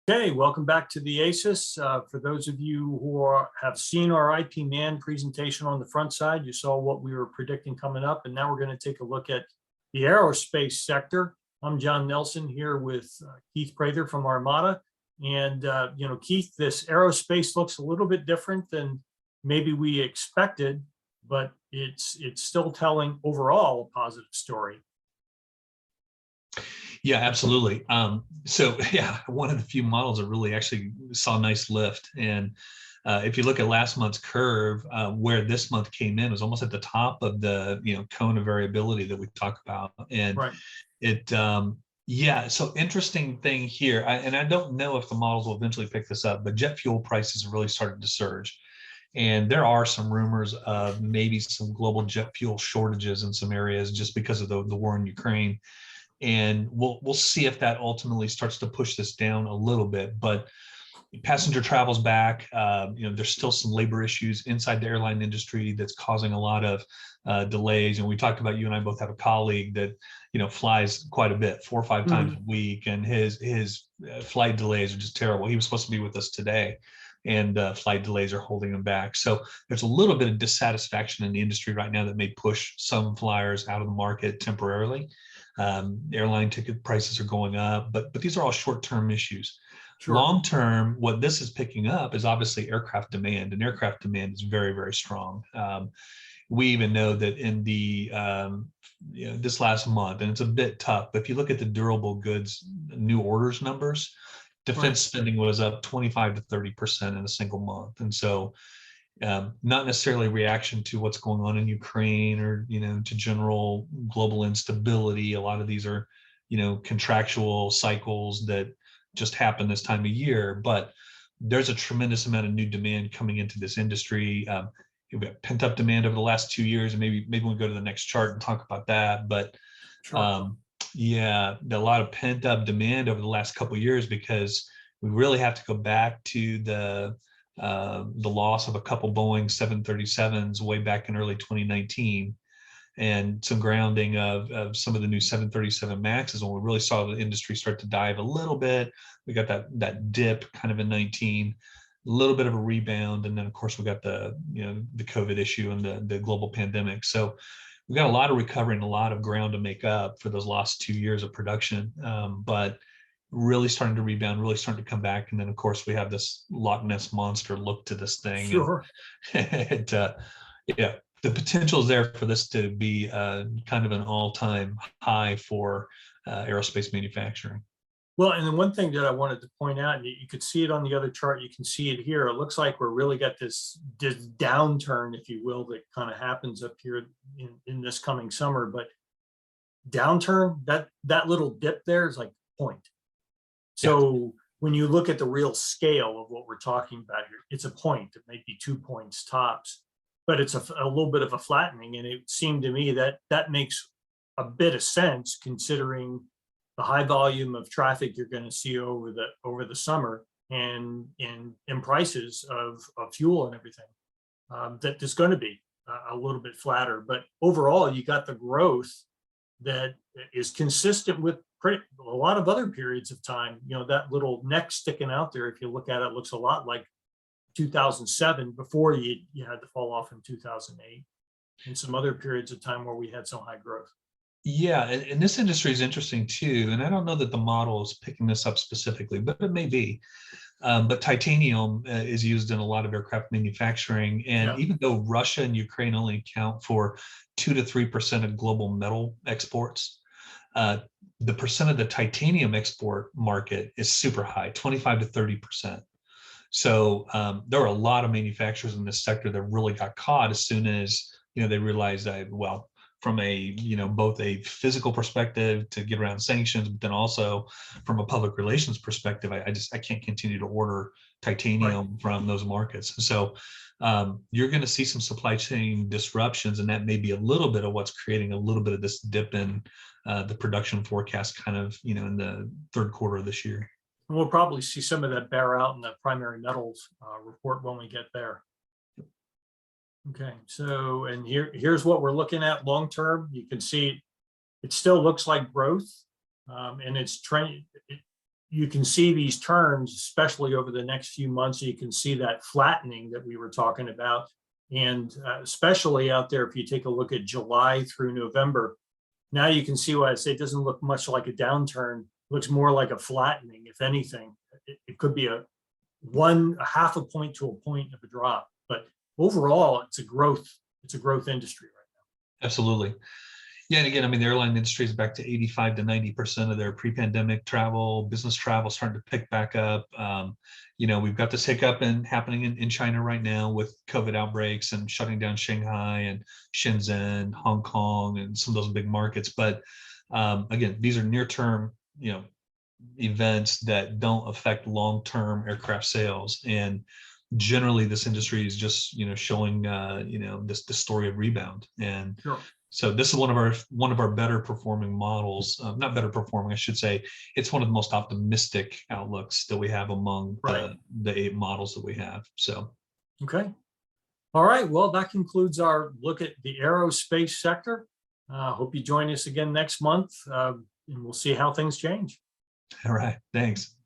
Okay, welcome back to the ASIS. For those of you who have seen our IP Man presentation on the front side, you saw what we were predicting coming up, and now we're going to take a look at the aerospace sector. I'm John Nelson here with Keith Prather from Armada. And, Keith, this aerospace looks a little bit different than maybe we expected, but it's still telling overall a positive story. Yeah, absolutely. So yeah, one of the few models that really actually saw a nice lift. And if you look at last month's curve, where this month came in was almost at the top of the cone of variability that we talk about. And Right. it yeah, so interesting thing here, and I don't know if the models will eventually pick this up, but jet fuel prices have really started to surge. And there are some rumors of maybe some global jet fuel shortages in some areas just because of the war in Ukraine. And we'll see if that ultimately starts to push this down a little bit. But passenger travel's back. There's still some labor issues inside the airline industry that's causing a lot of delays. And we talked about, you and I both have a colleague that flies quite a bit, 4 or 5 times a week, and his flight delays are just terrible. He was supposed to be with us today, and flight delays are holding him back. So there's a little bit of dissatisfaction in the industry right now that may push some flyers out of the market temporarily. Airline ticket prices are going up, but these are all short-term issues. Sure. Long-term, what this is picking up is obviously aircraft demand, and aircraft demand is very, very strong. We even know that in the this last month, and it's a bit tough, but if you look at the durable goods new orders numbers, defense spending was up 25 to 30% in a single month. And so not necessarily reaction to what's going on in Ukraine or, to general global instability. A lot of these are, contractual cycles that just happen this time of year, but there's a tremendous amount of new demand coming into this industry. You've got pent up demand over the last 2 years, and maybe we'll go to the next chart and talk about that. But yeah, a lot of pent up demand over the last couple of years, because we really have to go back to the loss of a couple Boeing 737s way back in early 2019, and some grounding of some of the new 737 Maxes when we really saw the industry start to dive a little bit. We got that dip kind of in 19, a little bit of a rebound, and then of course we got the the COVID issue and the global pandemic. So we got a lot of recovery and a lot of ground to make up for those last 2 years of production, but really starting to rebound, really starting to come back. And then of course we have this Loch Ness monster look to this thing. Sure. And yeah, the potential is there for this to be kind of an all-time high for aerospace manufacturing. Well, and then one thing that I wanted to point out, and you could see it on the other chart, you can see it here. It looks like we're really got this downturn, if you will, that kind of happens up here in this coming summer. But downturn, that little dip there is like point. So when you look at the real scale of what we're talking about here, it's a point. It might be 2 points tops, but it's a little bit of a flattening. And it seemed to me that that makes a bit of sense, considering the high volume of traffic you're going to see over the summer, and in prices of fuel and everything, that there's going to be a little bit flatter. But overall, you got the growth that is consistent with a lot of other periods of time. That little neck sticking out there, if you look at it, looks a lot like 2007, before you had to fall off in 2008, and some other periods of time where we had some high growth. Yeah, and this industry is interesting too, and I don't know that the model is picking this up specifically, but it may be. But titanium is used in a lot of aircraft manufacturing, and even though Russia and Ukraine only account for 2 to 3% of global metal exports, the percent of the titanium export market is super high, 25 to 30%. So there are a lot of manufacturers in this sector that really got caught as soon as they realized that, well, from a both a physical perspective to get around sanctions, but then also from a public relations perspective, I can't continue to order titanium from those markets. So you're going to see some supply chain disruptions, and that may be a little bit of what's creating a little bit of this dip in the production forecast, kind of in the third quarter of this year. We'll probably see some of that bear out in the primary metals report when we get there. Okay, so, and here's what we're looking at long term. You can see it still looks like growth, and it's trending. you can see these turns, especially over the next few months. You can see that flattening that we were talking about. And especially out there, if you take a look at July through November, now you can see why I say it doesn't look much like a downturn. It looks more like a flattening, if anything. It could be a half a point to a point of a drop, but overall, it's a growth industry right now. Absolutely. Yeah, and again, I mean, the airline industry is back to 85 to 90% of their pre-pandemic travel, business travel starting to pick back up. We've got this hiccup happening in China right now with COVID outbreaks and shutting down Shanghai and Shenzhen, Hong Kong, and some of those big markets. But again, these are near-term, events that don't affect long-term aircraft sales. And generally, this industry is just, showing, this story of rebound. And Sure. so this is one of our better performing models, not better performing, I should say. It's one of the most optimistic outlooks that we have among the 8 models that we have. So, okay. All right. Well, that concludes our look at the aerospace sector. Hope you join us again next month, and we'll see how things change. all right, thanks.